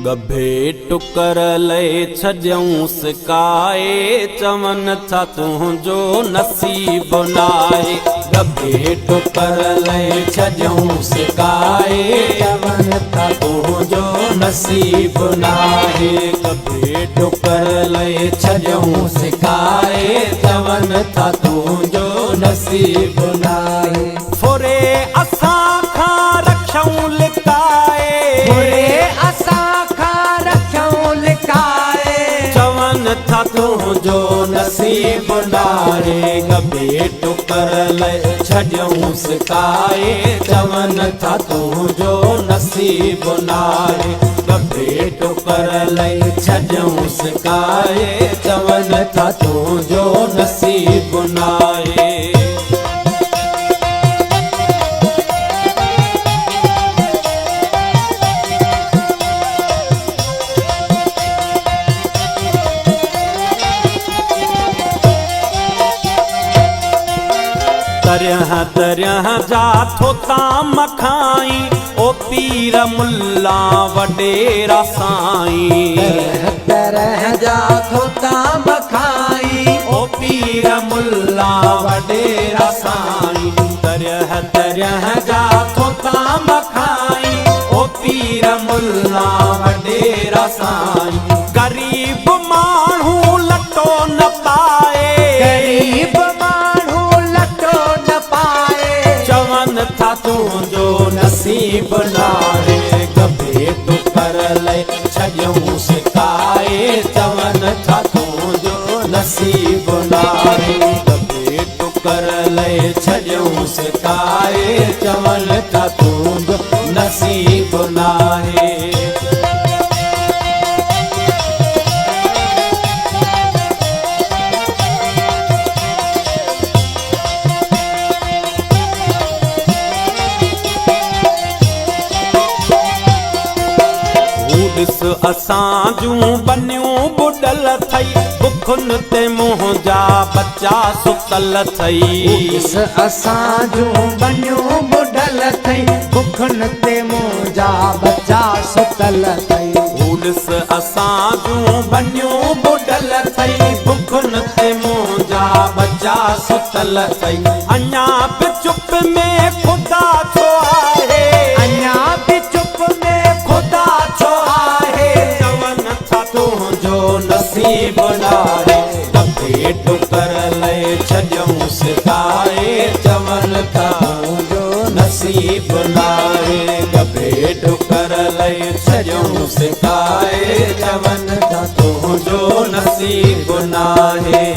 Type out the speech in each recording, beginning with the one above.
गभे टुकर ले छजऊं सिकाए चवन था तुझो नसीब नाए। गभे टुकर ले छजऊं सिकाए चवन था तुझो नसीब नाए। गभे टुकर ले छजऊं सिकाए चवन था तुझो नसीब नाए। फुरे असां खां रखऊं लिकाए था तुझो नसीब नाए। गभे टुकर ले छजऊं सिकाए चवन था तुझो नसीब नाए। गभे टुकर ले छजऊं सिकाए चवन था तुझो नसीब नाए। तरह तरह जा थोता मखाई ओ पीर मुल्ला वडेरा साईं। तरह तरह जा थोता मखाई ओ पीर मुल्ला वडेरा साईं। तरह तरह जा थोता मखाई ओ पीर मुल्ला वडेरा साईं। गरीब माण्हू लटो न पाए था तुझो नसीब नाए। गभे टुकर ले छजऊं सिकाए चवन था तुझो नसीब नाए। गभे टुकर ले छजऊं सिकाए चवन था तुझो नसीब नाए। असां जूं बनियूं बुडल थई बुखुन ते मुंह जा बच्चा सुतल थई। असां जूं बनियूं बुडल थई बुखुन ते मुंह जा बच्चा सुतल थई। असां जूं बनियूं बुडल थई बुखुन ते मुंह जा बच्चा सुतल थई। अञा बि चुप में खुदा छो आहे अञा बि चुप में खुदा छो आहे। तुझो नसीब नाए। गभे टुकर ले छजऊं सिकाए चवन था तुझो नसीब नाए। गभे टुकर ले छजऊं सिकाए चवन था तुझो नसीब नाए।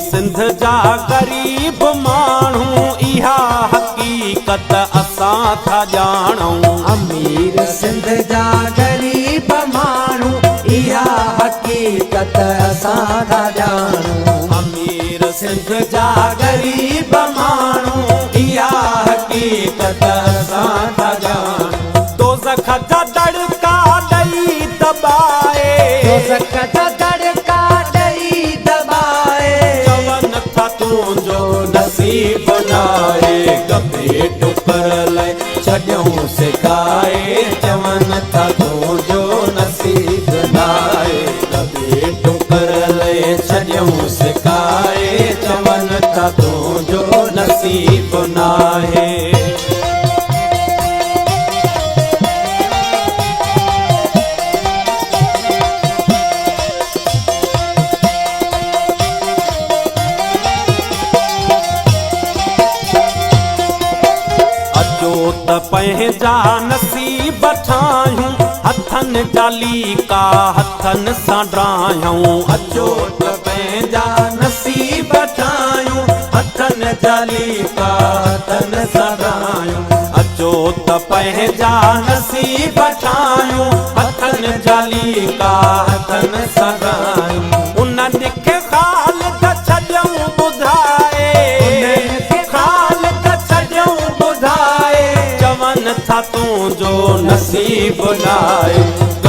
सिंध जा गरीब माण्हू इहा हकीकत असां था ॼाणूं। अमीर सिंध जा गरीब माण्हू इहा हकीकत असां था ॼाणूं। अमीर सिंध जा गरीब माण्हू इहा हकीकत असां था ॼाणूं। दोज़ख जा दड़का ॾई दॿाए तुझो नसीब नाए। गभे टुकर ले छजऊं सिकाए चवन था तुझो नसीब नाए। गभे टुकर ले छजऊं सिकाए चवन था तुझो नसीब नाए। पंहिंजा नसीब ठाहियूं हथन जाली का हथन सां ड्राहियूं। अचो त पंहिंजा नसीब ठाहियूं हथन जाली का हथन सां ड्राहियूं। अचो त पंहिंजा नसीब ठाहियूं हथन जाली का हथन सां ड्राहियूं। उन ॾिख ख़ाल त छजऊं ॿुधाए था तुझो नसीब नाए।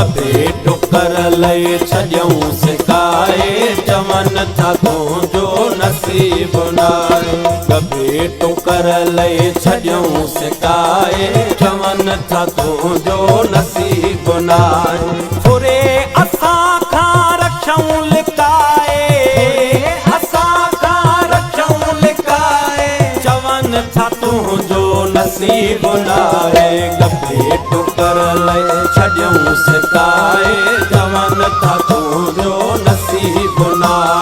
गभे टुकर लई छॾियऊं सिकाए चवन था तुंहिंजो नसीब नाहे गभे टुकर लई छॾियऊं सिकाए चवन था तुंहिंजो नसीब नाहे फुरे असां खां रखऊं लिकाए असां खां रखऊं लिकाए चवन था तुंहिंजो नसीब नाहे गभे टुकर लई छॾियऊं सिकाए चवन था तुंहिंजो नसीब नाहे